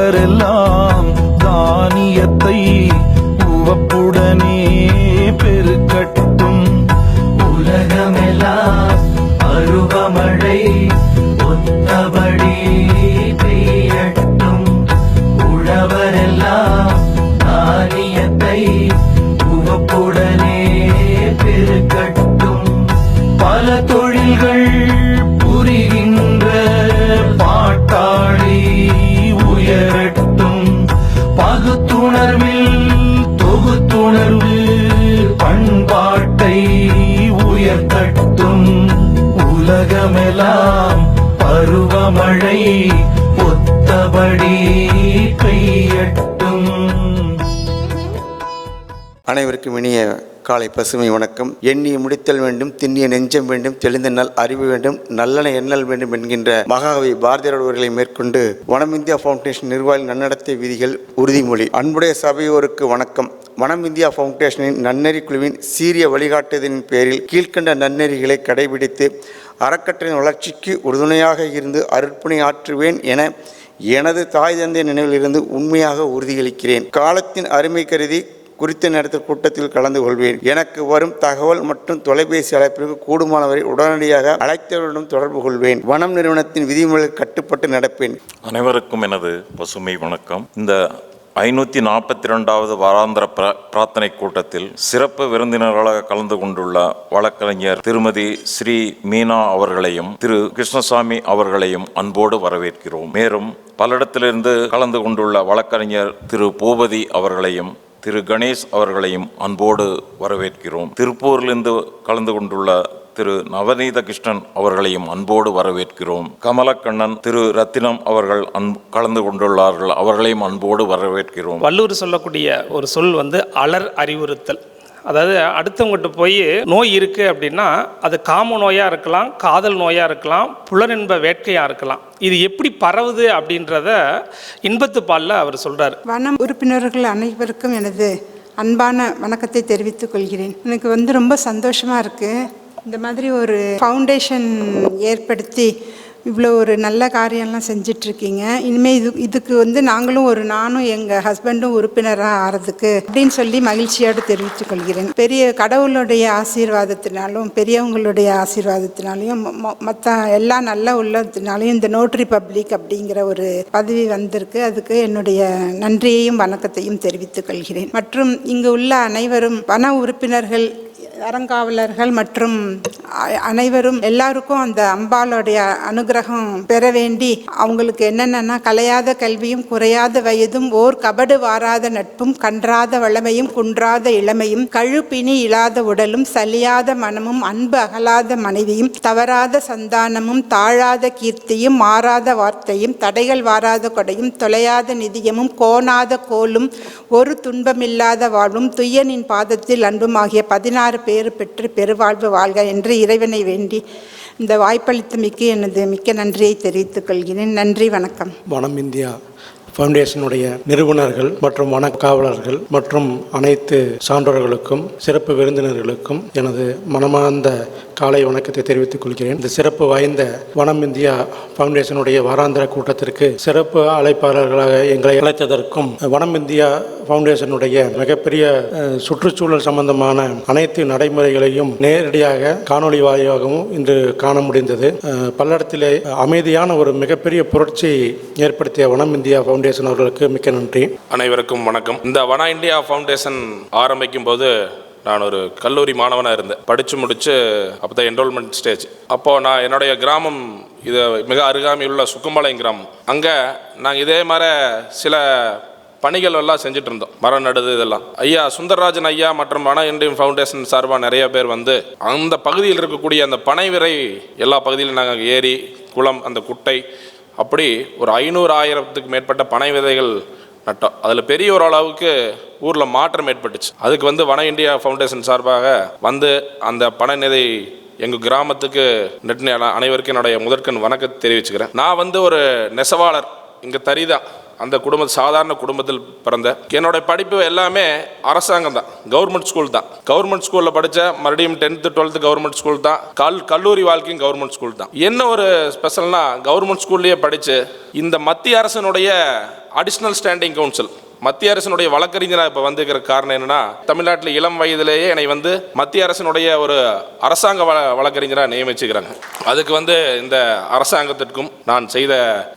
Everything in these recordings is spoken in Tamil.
உழவரெல்லாம் தானியத்தை உவப்புடனே பெருக்கட்டும். உலகமெல்லாம் பருவமழை ஒத்தபடி பெய்யட்டும். உழவரெல்லாம் தானியத்தை உவப்புடனே பெருக்கட்டும். பல தொழில்கள் புரிகின்ற பாட்டாளி உயரட்டும். பகுத்துணர்வில் தொகுத்துணர்வு பண்பாட்டை உயர்த்தட்டும். உலகமெல்லாம் பருவமழை ஒத்தபடி பெய்யட்டும். அனைவருக்கும் இனிய காலை பசுமை வணக்கம். எண்ணிய முடித்தல் வேண்டும், திண்ணிய நெஞ்சம் வேண்டும், தெளிந்த நல் அறிவு வேண்டும், நல்லென எண்ணல் வேண்டும் என்கின்ற மகாகவி பாரதியார் அவர்களை மேற்கொண்டு வனம் இந்தியா ஃபவுண்டேஷன் நிர்வாக நன்னடத்தை விதிகள் உறுதிமொழி. அன்புடைய சபையோருக்கு வணக்கம். வனம் இந்தியா ஃபவுண்டேஷனின் நன்னெறி குழுவின் சீரிய வழிகாட்டுதலின் பேரில் கீழ்கண்ட நன்னெறிகளை கடைபிடித்து அறக்கட்டளையின் வளர்ச்சிக்கு உறுதுணையாக இருந்து அர்ப்பணி ஆற்றுவேன் என எனது தாய் தந்தை நினைவிலிருந்து உண்மையாக உறுதியளிக்கிறேன். காலத்தின் அருமை கருதி குறித்த நேரத்தில் கூட்டத்தில் கலந்து கொள்வேன். எனக்கு வரும் தகவல் மற்றும் தொலைபேசி அழைப்பிற்கு கூடுமானவரை உடனடியாக அழைத்தவருடன் தொடர்பு கொள்வேன். வனம் நிறுவனத்தின் விதிமுறைகளுக்கு கட்டுப்பட்டு நடப்பேன். அனைவருக்கும் எனது பசுமை வணக்கம். இந்த 542வது வாராந்திர பிரார்த்தனை கூட்டத்தில் சிறப்பு விருந்தினர்களாக கலந்து கொண்டுள்ள வழக்கறிஞர் திருமதி ஸ்ரீ மீனா அவர்களையும் திரு கிருஷ்ணசாமி அவர்களையும் அன்போடு வரவேற்கிறோம். மேலும் பலரிடத்திலிருந்து கலந்து கொண்டுள்ள வழக்கறிஞர் திரு பூபதி அவர்களையும் திரு கணேஷ் அவர்களையும் அன்போடு வரவேற்கிறோம். திருப்பூரிலிருந்து கலந்து கொண்டுள்ள திரு நவநீத கிருஷ்ணன் அவர்களையும் அன்போடு வரவேற்கிறோம். கமலக்கண்ணன், திரு ரத்தினம் அவர்கள் கலந்து கொண்டுள்ளார்கள், அவர்களையும் அன்போடு வரவேற்கிறோம். வள்ளுவர் சொல்லக்கூடிய ஒரு சொல் அலர் அறிவுறுத்தல். அதாவது அடுத்தவங்ககிட்ட போய் நோய் இருக்குது அப்படின்னா அது காம நோயாக இருக்கலாம், காதல் நோயாக இருக்கலாம், புலனின்ப வேட்கையாக இருக்கலாம். இது எப்படி பரவுது அப்படின்றத இன்பத்து பாலில் அவர் சொல்கிறார். வனம் உறுப்பினர்கள் அனைவருக்கும் எனது அன்பான வணக்கத்தை தெரிவித்துக் கொள்கிறேன். எனக்கு ரொம்ப சந்தோஷமாக இருக்குது. இந்த மாதிரி ஒரு ஃபவுண்டேஷன் ஏற்படுத்தி இவ்வளோ ஒரு நல்ல காரியம்லாம் செஞ்சிட்ருக்கீங்க. இனிமேல் இதுக்கு நாங்களும் நானும் எங்கள் ஹஸ்பண்டும் உறுப்பினராக ஆகிறதுக்கு அப்படின்னு சொல்லி மகிழ்ச்சியோடு தெரிவித்துக் கொள்கிறேன். பெரிய கடவுளுடைய ஆசீர்வாதத்தினாலும் பெரியவங்களுடைய ஆசீர்வாதத்தினாலையும் மற்ற எல்லா நல்ல உள்ளத்தினாலையும் இந்த நோட்டரி பப்ளிக் அப்படிங்கிற ஒரு பதவி வந்திருக்கு. அதுக்கு என்னுடைய நன்றியையும் வணக்கத்தையும் தெரிவித்துக் கொள்கிறேன். மற்றும் இங்கு உள்ள அனைவரும் வன உறுப்பினர்கள், அறங்காவலர்கள் மற்றும் அனைவரும் எல்லாருக்கும் அந்த அம்பாளுடைய அனுகிரகம் பெற வேண்டி அவங்களுக்கு என்னென்னா கலையாத கல்வியும் குறையாத வயதும் ஓர் கபடு வாராத நட்பும் கன்றாத வளமையும் குன்றாத இளமையும் கழுப்பினி இல்லாத உடலும் சலியாத மனமும் அன்பு அகலாத மனைவியும் தவறாத சந்தானமும் தாழாத கீர்த்தியும் மாறாத வார்த்தையும் தடைகள் வாராத கொடையும் தொலையாத நிதியமும் கோணாத கோலும் ஒரு துன்பமில்லாத வாழ்வும் துய்யனின் பாதத்தில் அன்பும் ஆகிய 16 பேறு பெற்று பெருவாழ்வு வாழ்க என்று இறைவனை வேண்டி இந்த வாய்ப்பளித்தமைக்கு எனது மிக்க நன்றியை தெரிவித்துக் கொள்கிறேன். நன்றி, வணக்கம். வனம் இந்தியா ஃபவுண்டேஷனுடைய நிறுவனர்கள் மற்றும் வனக்காவலர்கள் மற்றும் அனைத்து சான்றோர்களுக்கும் சிறப்பு விருந்தினர்களுக்கும் எனது மனமார்ந்த காலை வணக்கத்தை தெரிவித்துக் கொள்கிறேன். இந்த சிறப்பு வாய்ந்த வனம் இந்தியா ஃபவுண்டேஷனுடைய வாராந்திர கூட்டத்திற்கு சிறப்பு அழைப்பாளர்களாக எங்களை அழைத்ததற்கும் வனம் இந்தியா ஃபவுண்டேஷனுடைய மிகப்பெரிய சுற்றுச்சூழல் சம்பந்தமான அனைத்து நடைமுறைகளையும் நேரடியாக காணொலி வாயிலாகவும் இன்று காண முடிந்தது. பல்லடத்திலே அமைதியான ஒரு மிகப்பெரிய புரட்சியை ஏற்படுத்திய வனம் இந்தியா ஃபவுண்டேஷன் அவர்களுக்கு மிக்க நன்றி. அனைவருக்கும் வணக்கம். இந்த வன இந்தியா ஃபவுண்டேஷன் ஆரம்பிக்கும் போது நான் ஒரு கல்லூரி மாணவனாக இருந்தேன். படித்து முடித்து அப்போ தான் என்ரோல்மெண்ட் ஸ்டேஜ். அப்போது நான் என்னுடைய கிராமம் இது மிக அருகாமையில் உள்ள சுக்கும்பாளையம் கிராமம். அங்கே நாங்கள் இதே மாதிரி சில பணிகள் எல்லாம் செஞ்சுட்டு இருந்தோம். மரம் நடுது இதெல்லாம். ஐயா சுந்தரராஜன் ஐயா மற்றும் வன இந்தியன் ஃபவுண்டேஷன் சார்பாக நிறைய பேர் அந்த பகுதியில் இருக்கக்கூடிய அந்த பனை விரை எல்லா பகுதியிலும் நாங்கள் ஏரி குளம் அந்த குட்டை அப்படி ஒரு 500,000க்கு மேற்பட்ட பனை விதைகள் நட்டோம். அதில் பெரிய ஒரு அளவுக்கு ஊரில் மாற்றம் ஏற்பட்டுச்சு. அதுக்கு வன இந்தியா ஃபவுண்டேஷன் சார்பாக அந்த பனை விதை எங்கள் கிராமத்துக்கு நெட்டு அனைவருக்கும் என்னுடைய முதற்கண் வணக்கத்தை தெரிவிச்சுக்கிறேன். நான் ஒரு நெசவாளர். இங்கே தறிதான் அந்த சாதாரண குடும்பத்தில் பிறந்த. என்னோட படிப்பு எல்லாமே அரசாங்கம் தான், கவர்மெண்ட் ஸ்கூல் தான். கவர்மெண்ட் ஸ்கூலில் படித்த மறுபடியும் 10th 12th கவர்மெண்ட் ஸ்கூல் தான். கல்லூரி வாழ்க்கையும் கவர்மெண்ட் ஸ்கூல் தான். என்ன ஒரு ஸ்பெஷல்னா, கவர்மெண்ட் ஸ்கூல்லேயே படித்து இந்த மத்திய அரசினுடைய அடிஷ்னல் ஸ்டாண்டிங் கவுன்சில், மத்திய அரசினுடைய வழக்கறிஞராக இப்போ வந்துக்கிற காரணம் என்னன்னா, தமிழ்நாட்டில் இளம் வயதிலேயே என்னை மத்திய அரசினுடைய ஒரு அரசாங்க வழக்கறிஞராக நியமிச்சுக்கிறாங்க. அதுக்கு இந்த அரசாங்கத்திற்கும் நான் செய்த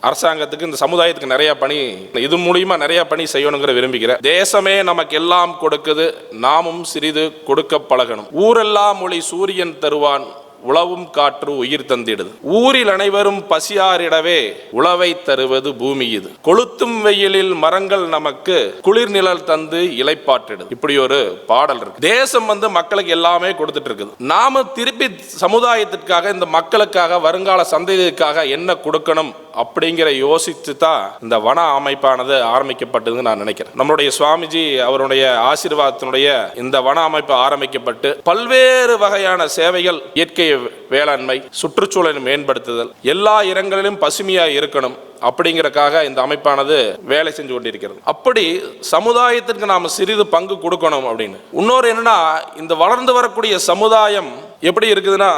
அரசாங்கத்துக்கு இந்த சமுதாயத்துக்கு நிறைய பணி, இது மூலியமா நிறைய பணி செய்யணுங்கிற விரும்புகிறேன். தேசமே நமக்கு எல்லாம் கொடுக்குது, நாமும் சிறிது கொடுக்க பழகணும். ஊரெல்லாம் மொழி சூரியன் தருவான், உழவும் காற்று உயிர் தந்திடுது. ஊரில் அனைவரும் பசியாரிடவே உழவை தருவது பூமி இது. கொளுத்தும் வெயிலில் மரங்கள் நமக்கு குளிர் நிழல் தந்து இலைப்பாற்றிடுது. இப்படி ஒரு பாடல் இருக்கு. தேசம் மக்களுக்கு எல்லாமே கொடுத்துட்டு இருக்குது. நாம திருப்பி சமுதாயத்திற்காக, இந்த மக்களுக்காக, வருங்கால சந்ததிக்காக என்ன கொடுக்கணும் அப்படிங்கிற யோசித்து தான் இந்த வன அமைப்பானது ஆரம்பிக்கப்பட்டதுன்னு நான் நினைக்கிறேன். நம்மளுடைய சுவாமிஜி அவருடைய ஆசீர்வாதத்தினுடைய இந்த வன அமைப்பு ஆரம்பிக்கப்பட்டு பல்வேறு வகையான சேவைகள், இயற்கை வேளாண்மை, சுற்றுச்சூழலை மேம்படுத்துதல், எல்லா இடங்களிலும் பசுமையாக இருக்கணும் அப்படிங்கறக்காக இந்த அமைப்பானது வேலை செஞ்சு கொண்டிருக்கிறது. அப்படி சமுதாயத்திற்கு நாம சிறிது பங்கு கொடுக்கணும் அப்படின்னு. இன்னொரு என்னன்னா, இந்த வளர்ந்து வரக்கூடிய சமுதாயம் எப்படி இருக்குதுன்னா,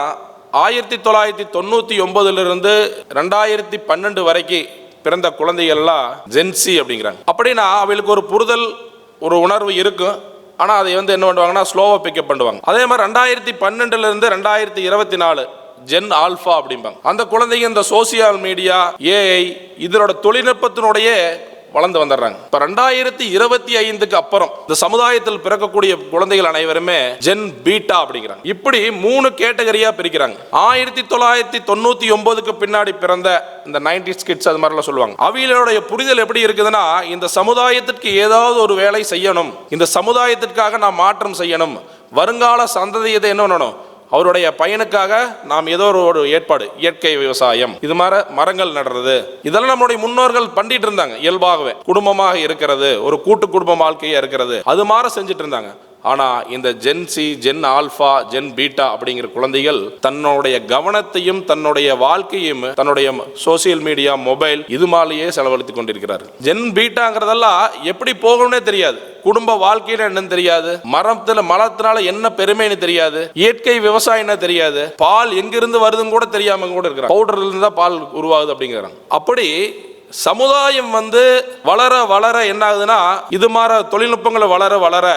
1999 2012 வரைக்கும் பிறந்த குழந்தைகள்லாம் ஜென்சி அப்படிங்கிறாங்க. அப்படின்னா அவளுக்கு ஒரு புரிதல், ஒரு உணர்வு இருக்கும். ஆனால் அதை என்ன பண்ணுவாங்கன்னா, ஸ்லோவாக பிக்கப் பண்ணுவாங்க. அதே மாதிரி 2012 2024 ஜென் ஆல்ஃபா அப்படிம்பாங்க. அந்த குழந்தைங்க இந்த சோசியல் மீடியா, ஏஐ இதனோட தொழில்நுட்பத்தினுடைய வளர்ந்து வந்துடுறாங்க. இப்போ 2025 அப்புறம் இந்த சமுதாயத்தில் பிறக்கக்கூடிய குழந்தைகள் அனைவருமே ஜென் பீட்டா அப்படிங்கிறாங்க. இப்படி 3 கேட்டகரியா பிரிக்கிறாங்க. 1999 பின்னாடி பிறந்த இந்த 90s கிட்ஸ் அது மாதிரிலாம் சொல்லுவாங்க. அவியலுடைய புரிதல் எப்படி இருக்குதுன்னா, இந்த சமுதாயத்திற்கு ஏதாவது ஒரு வேலை செய்யணும், இந்த சமுதாயத்திற்காக நாம் மாற்றம் செய்யணும், வருங்கால சந்ததியதை என்ன பண்ணணும், அவருடைய பயனுக்காக நாம் ஏதோ ஒரு ஏற்பாடு, இயற்கை விவசாயம், இது மாதிரி மரங்கள் நடுறது, இதெல்லாம் நம்முடைய முன்னோர்கள் பண்ணிட்டு இருந்தாங்க. இயல்பாகவே குடும்பமாக இருக்கிறது, ஒரு கூட்டு குடும்ப வாழ்க்கையா இருக்கிறது, அது மாதிரி செஞ்சுட்டு இருந்தாங்க. ஆனால் இந்த Gen Z, Gen Alpha, Gen Beta அப்படிங்கிற குழந்தைகள் தன்னுடைய கவனத்தையும் தன்னுடைய வாழ்க்கையும் தன்னுடைய சோசியல் மீடியா, மொபைல் இது மாதிரியே செலவழித்து கொண்டிருக்கிறார்கள். ஜென் பீட்டாங்கிறதெல்லாம் எப்படி போகணும்னே தெரியாது, குடும்ப வாழ்க்கையில என்னன்னு தெரியாது, மரத்தினால என்ன பெருமைன்னு தெரியாது, இயற்கை விவசாயம் தெரியாது, பால் எங்கிருந்து வருதுன்னு கூட தெரியாம கூட இருக்கிறாங்க. பவுடர்ல இருந்து தான் பால் உருவாகுது அப்படிங்கிறாங்க. அப்படி சமுதாயம் வளர வளர என்ன ஆகுதுன்னா, இது மாதிரி தொழில்நுட்பங்களை வளர வளர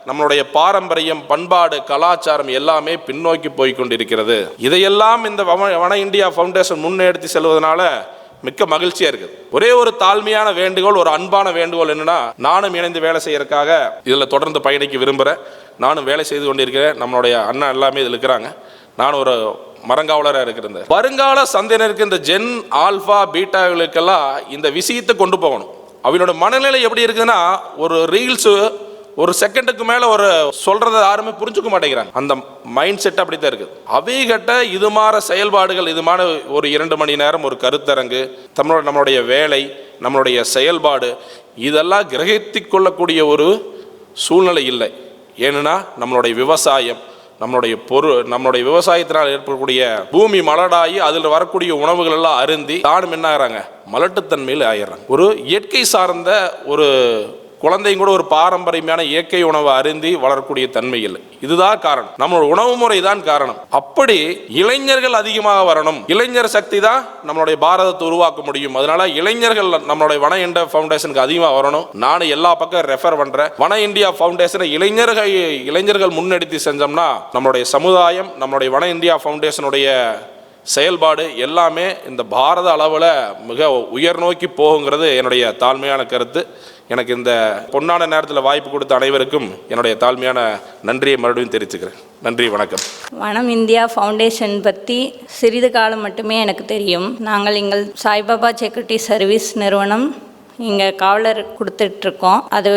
நம்மளுடைய பாரம்பரியம், பண்பாடு, கலாச்சாரம் எல்லாமே பின்னோக்கி போய் கொண்டிருக்கிறது. இதையெல்லாம் இந்த வன இந்தியா ஃபவுண்டேஷன் முன்னெடுத்து செல்வதனால மிக்க மகிழ்ச்சியா இருக்குது. ஒரே ஒரு தாழ்மையான வேண்டுகோள், ஒரு அன்பான வேண்டுகோள் என்னன்னா, நானும் இணைந்து வேலை செய்யறதுக்காக இதுல தொடர்ந்து பயணிக்க விரும்புகிறேன். நானும் வேலை செய்து கொண்டிருக்கிறேன். நம்மளுடைய அண்ணா எல்லாமே இதில் இருக்கிறாங்க. நானும் ஒரு மரங்காவலராக இருக்கிறேன். வருங்கால சந்தையினருக்கு இந்த ஜென் ஆல்ஃபா பீட்டாக்களுக்கெல்லாம் இந்த விஷயத்தை கொண்டு போகணும். அவனோட மனநிலை எப்படி இருக்குதுன்னா, ஒரு ரீல்ஸு ஒரு செகண்டுக்கு மேலே ஒரு சொல்றதை யாருமே புரிஞ்சுக்க மாட்டேங்கிறாங்க. அந்த மைண்ட் செட் அப்படி தான் இருக்குது. அவைகிட்ட இது மாதிரி செயல்பாடுகள், இது மாதிரி ஒரு 2 மணி நேரம் ஒரு கருத்தரங்கு, நம்மளுடைய வேலை, நம்மளுடைய செயல்பாடு இதெல்லாம் கிரகித்து கொள்ளக்கூடிய ஒரு சூழ்நிலை இல்லை. ஏன்னா நம்மளுடைய விவசாயம், நம்மளுடைய விவசாயத்தினால் ஏற்படக்கூடிய பூமி மலடாகி அதில் வரக்கூடிய உணவுகள் எல்லாம் அருந்தி தானும் என்ன ஆகிறாங்க, மலட்டுத்தன்மையில் ஆயிடுறாங்க. ஒரு இயற்கை சார்ந்த ஒரு குழந்தையும் கூட ஒரு பாரம்பரியமான இயற்கை உணவை அருந்தி வளரக்கூடிய தன்மை இல்லை. இதுதான் காரணம், நம்மளோட உணவு முறை தான் காரணம். அப்படி இளைஞர்கள் அதிகமாக வரணும். இளைஞர் சக்தி தான் நம்மளுடைய பாரதத்தை உருவாக்க முடியும். அதனால இளைஞர்கள் நம்மளுடைய வன இந்தியா ஃபவுண்டேஷனுக்கு அதிகமாக வரணும். நான் எல்லா பக்கம் ரெஃபர் பண்றேன். வன இந்தியா ஃபவுண்டேஷனை இளைஞர்கள் முன்னெடுத்து செஞ்சோம்னா நம்மளுடைய சமுதாயம், நம்மளுடைய வன இந்தியா ஃபவுண்டேஷனுடைய செயல்பாடு எல்லாமே இந்த பாரத அளவில் மிக உயர் நோக்கி போகுங்கிறது என்னுடைய தாழ்மையான கருத்து. எனக்கு இந்த பொன்னான நேரத்தில் வாய்ப்பு கொடுத்த அனைவருக்கும் என்னுடைய தாழ்மையான நன்றியை மறுபடியும் தெரிவிச்சுக்கிறேன். நன்றி, வணக்கம். வனம் இந்தியா ஃபவுண்டேஷன் பற்றி சிறிது காலம் மட்டுமே எனக்கு தெரியும். நாங்கள் எங்கள் சாய்பாபா செக்யூரிட்டி சர்வீஸ் நிறுவனம் இங்கே காவலர் கொடுத்துட்ருக்கோம். அதை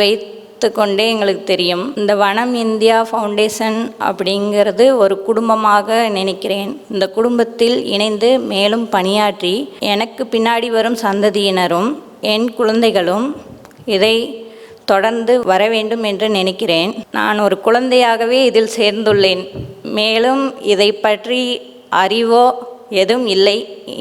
கொண்டே எங்களுக்கு தெரியும். இந்த வனம் இந்தியா ஃபவுண்டேஷன் அப்படிங்கிறது ஒரு குடும்பமாக நினைக்கிறேன். இந்த குடும்பத்தில் இணைந்து மேலும் பணியாற்றி எனக்கு பின்னாடி வரும் சந்ததியினரும் என் குழந்தைகளும் இதை தொடர்ந்து வர வேண்டும் என்று நினைக்கிறேன். நான் ஒரு குழந்தையாகவே இதில் சேர்ந்துள்ளேன். மேலும் இதை பற்றி அறிவோ எதுவும் இல்லை.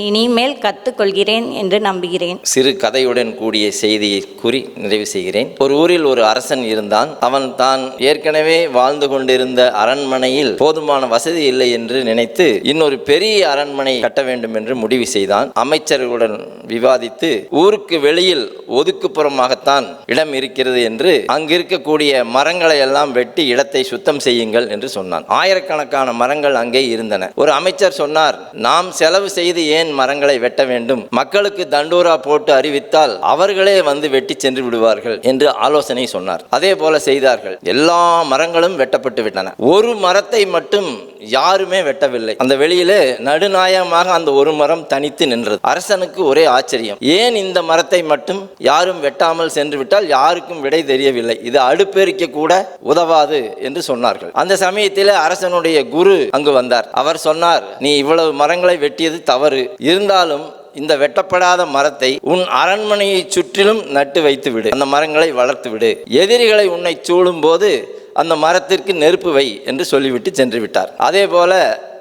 இனிமேல் கற்றுக்கொள்கிறேன் என்று நம்புகிறேன். சிறு கதையுடன் கூடிய செய்தியை கூறி நிறைவு செய்கிறேன். ஒரு ஊரில் ஒரு அரசன் இருந்தான். அவன் தான் ஏற்கனவே வாழ்ந்து கொண்டிருந்த அரண்மனையில் போதுமான வசதி இல்லை என்று நினைத்து இன்னொரு பெரிய அரண்மனை கட்ட வேண்டும் என்று முடிவு செய்தான். அமைச்சர்களுடன் விவாதித்து ஊருக்கு வெளியில் ஒதுக்குப்புறமாகத்தான் இடம் இருக்கிறது என்று அங்கிருக்கக்கூடிய மரங்களை எல்லாம் வெட்டி இடத்தை சுத்தம் செய்யுங்கள் என்று சொன்னான். ஆயிரக்கணக்கான மரங்கள் அங்கே இருந்தன. ஒரு அமைச்சர் சொன்னார், நாம் செலவு செய்து ஏன் மரங்களை வெட்ட வேண்டும்? மக்களுக்கு தண்டூரா போட்டு அறிவித்தால் அவர்களே வந்து வெட்டி சென்று விடுவார்கள் என்று ஆலோசனை சொன்னார். அதே போல செய்தார்கள். எல்லா மரங்களும் வெட்டப்பட்டு விட்டன. ஒரு மரத்தை மட்டும் யாருமே வெட்டவில்லை. அந்த வெளியிலே நடுநாயகமாக அந்த ஒரு மரம் தனித்து நின்றது. அரசனுக்கு ஒரே ஆச்சரியம். ஏன் இந்த மரத்தை மட்டும் யாரும் வெட்டாமல் சென்று விட்டால் யாருக்கும் விடை தெரியவில்லை. இது அடுப்பெரிக்க கூட உதவாது என்று சொன்னார்கள். அந்த சமயத்தில் அரசனுடைய குரு அங்கு வந்தார். அவர் சொன்னார், நீ இவ்வளவு மரங்களை வெட்டியது தவறு. இருந்தாலும் இந்த வெட்டப்படாத மரத்தை உன் அரண்மனையை சுற்றிலும் நட்டு வைத்து விடு. அந்த மரங்களை வளர்த்து விடு. எதிரிகளை உன்னை சூழும் போது அந்த மரத்திற்கு நெருப்பு வை என்று சொல்லிவிட்டு சென்று விட்டார். அதே போல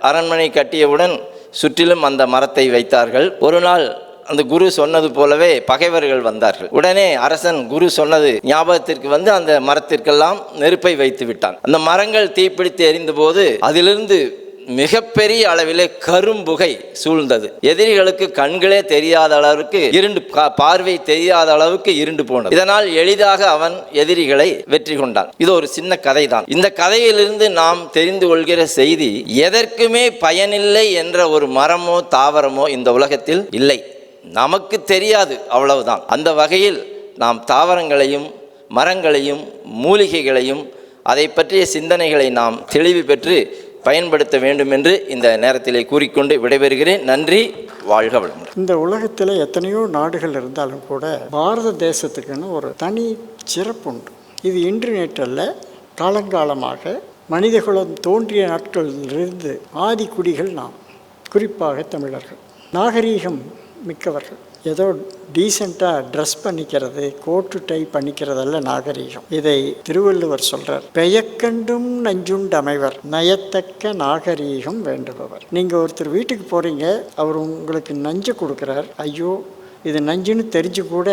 அரண்மனை கட்டியவுடன் சுற்றிலும் அந்த மரத்தை வைத்தார்கள். ஒரு நாள் அந்த குரு சொன்னது போலவே பகைவர்கள் வந்தார்கள். உடனே அரசன் குரு சொன்னது ஞாபகத்திற்கு வந்து அந்த மரத்திற்கெல்லாம் நெருப்பை வைத்து விட்டான். அந்த மரங்கள் தீப்பிடித்து எரிந்த போது அதிலிருந்து மிகப்பெரிய அளவிலே கரும்புகை சூழ்ந்தது. எதிரிகளுக்கு கண்களே தெரியாத அளவுக்கு இருண்டு, பார்வை தெரியாத அளவுக்கு இருண்டு போனது. இதனால் எளிதாக அவன் எதிரிகளை வெற்றி கொண்டான். இது ஒரு சின்ன கதை தான். இந்த கதையிலிருந்து நாம் தெரிந்து கொள்கிற செய்தி, எதற்குமே பயனில்லை என்ற ஒரு மரமோ தாவரமோ இந்த உலகத்தில் இல்லை. நமக்கு தெரியாது, அவ்வளவுதான். அந்த வகையில் நாம் தாவரங்களையும் மரங்களையும் மூலிகைகளையும் அதை பற்றிய சிந்தனைகளை நாம் தெளிவு பெற்று பயன்படுத்த வேண்டும் என்று இந்த நேரத்திலே கூறிக்கொண்டு விடைபெறுகிறேன். நன்றி, வாழ்க வளமுடன். இந்த உலகத்தில் எத்தனையோ நாடுகள் இருந்தாலும் கூட பாரத தேசத்துக்குன்னு ஒரு தனி சிறப்புண்டு. இது இன்று நேற்றல்ல, காலங்காலமாக மனிதகுலம் தோன்றிய நாட்களிலிருந்து ஆதி குடிகள் நாம், குறிப்பாக தமிழர்கள். நாகரீகம் மிக்கவர்கள். ஏதோ டீசெண்டாக ட்ரெஸ் பண்ணிக்கிறது, கோட்டு டை பண்ணிக்கிறதல்ல நாகரீகம். இதை திருவள்ளுவர் சொல்கிறார், பெயக்கண்டும் நஞ்சுண்டமைவர் நயத்தக்க நாகரீகம் வேண்டுபவர். நீங்கள் ஒருத்தர் வீட்டுக்கு போகிறீங்க, அவர் உங்களுக்கு நஞ்சை கொடுக்குறார். ஐயோ இது நஞ்சுன்னு தெரிஞ்சு கூட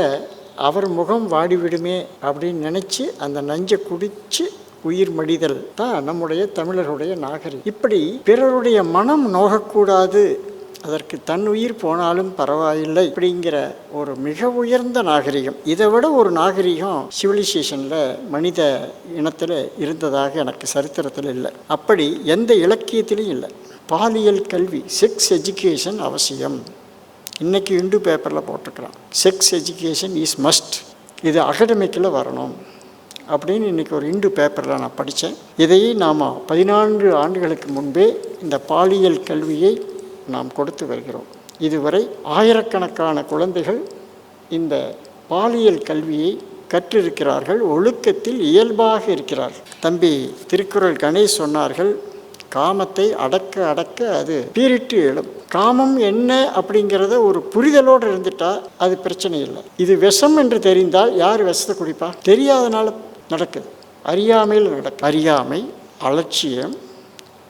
அவர் முகம் வாடிவிடுமே அப்படின்னு நினச்சி அந்த நஞ்சை குடித்து உயிர் மடிதல் தான் நம்முடைய தமிழருடைய நாகரீகம். இப்படி பிறருடைய மனம் நோகக்கூடாது, அதற்கு தன் உயிர் போனாலும் பரவாயில்லை அப்படிங்கிற ஒரு மிக உயர்ந்த நாகரிகம். இதை விட ஒரு நாகரிகம் சிவிலைசேஷனில் மனித இனத்தில் இருந்ததாக எனக்கு சரித்திரத்தில் இல்லை. அப்படி எந்த இலக்கியத்திலையும் இல்லை. பாலியல் கல்வி, செக்ஸ் எஜுகேஷன் அவசியம். இன்றைக்கி இந்து பேப்பரில் போட்டிருக்கிறான், செக்ஸ் எஜுகேஷன் இஸ் மஸ்ட். இது அகடமிக்கில் வரணும் அப்படின்னு இன்றைக்கி ஒரு இந்து பேப்பரில் நான் படித்தேன். இதையே நாம் 14 ஆண்டுகளுக்கு முன்பே இந்த பாலியல் கல்வியை நாம் கொடுத்து வருகிறோம். இதுவரை ஆயிரக்கணக்கான குழந்தைகள் இந்த பாலியல் கல்வியை கற்றிருக்கிறார்கள். ஒழுக்கத்தில் இயல்பாக இருக்கிறார்கள். தம்பி திருக்குறள் கணேஷ் சொன்னார்கள், காமத்தை அடக்க அடக்க அது பீரிட்டு எழும். காமம் என்ன அப்படிங்கிறத ஒரு புரிதலோடு இருந்துட்டா அது பிரச்சனை இல்லை. இது விஷம் என்று தெரிந்தால் யார் விஷத்தை குடிப்பா? தெரியாதனால நடக்குது, அறியாமையில் நடக்கும். அறியாமை, அலட்சியம்,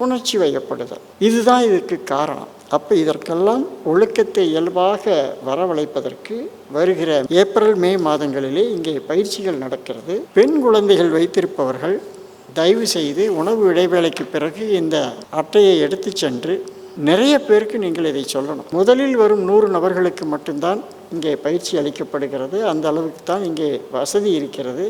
உணர்ச்சி வயப்படுதல், இதுதான் இதற்கு காரணம். அப்போ இதற்கெல்லாம் ஒழுக்கத்தை இயல்பாக வரவழைப்பதற்கு வருகிற ஏப்ரல் மே மாதங்களிலே இங்கே பயிற்சிகள் நடக்கிறது. பெண் குழந்தைகள் வைத்திருப்பவர்கள் தயவு செய்து உணவு இடைவேளைக்கு பிறகு இந்த அட்டையை எடுத்து சென்று நிறைய பேருக்கு நீங்கள் இதை சொல்லணும். முதலில் வரும் 100 நபர்களுக்கு மட்டும்தான் இங்கே பயிற்சி அளிக்கப்படுகிறது. அந்த அளவுக்கு தான் இங்கே வசதி இருக்கிறது.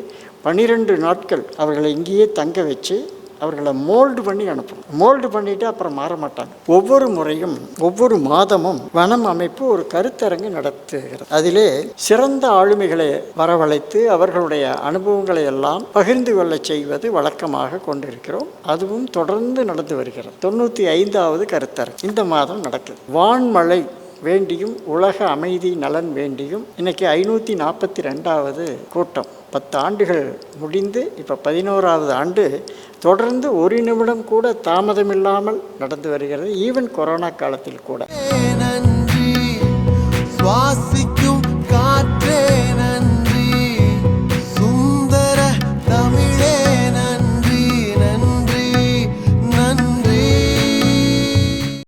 12 நாட்கள் அவர்களை இங்கேயே தங்க வச்சு அவர்களை மோல்டு பண்ணி அனுப்பணும். மோல்டு பண்ணிவிட்டு அப்புறம் மாற மாட்டாங்க. ஒவ்வொரு முறையும் ஒவ்வொரு மாதமும் வனம் அமைப்பு ஒரு கருத்தரங்கு நடத்துகிறது. அதிலே சிறந்த ஆளுமைகளை வரவழைத்து அவர்களுடைய அனுபவங்களை எல்லாம் பகிர்ந்து கொள்ள செய்வது வழக்கமாக கொண்டிருக்கிறோம். அதுவும் தொடர்ந்து நடந்து வருகிறது. 95வது கருத்தரங்கு இந்த மாதம் நடக்குது. வான்மழை வேண்டியும் உலக அமைதி நலன் வேண்டியும் இன்னைக்கு 542வது கூட்டம். 10 ஆண்டுகள் முடிந்து இப்போ 11வது ஆண்டு தொடர்ந்து ஒரு நிமிடம் கூட தாமதமில்லாமல் நடந்து வருகிறது. ஈவன் கொரோனா காலத்தில் கூட.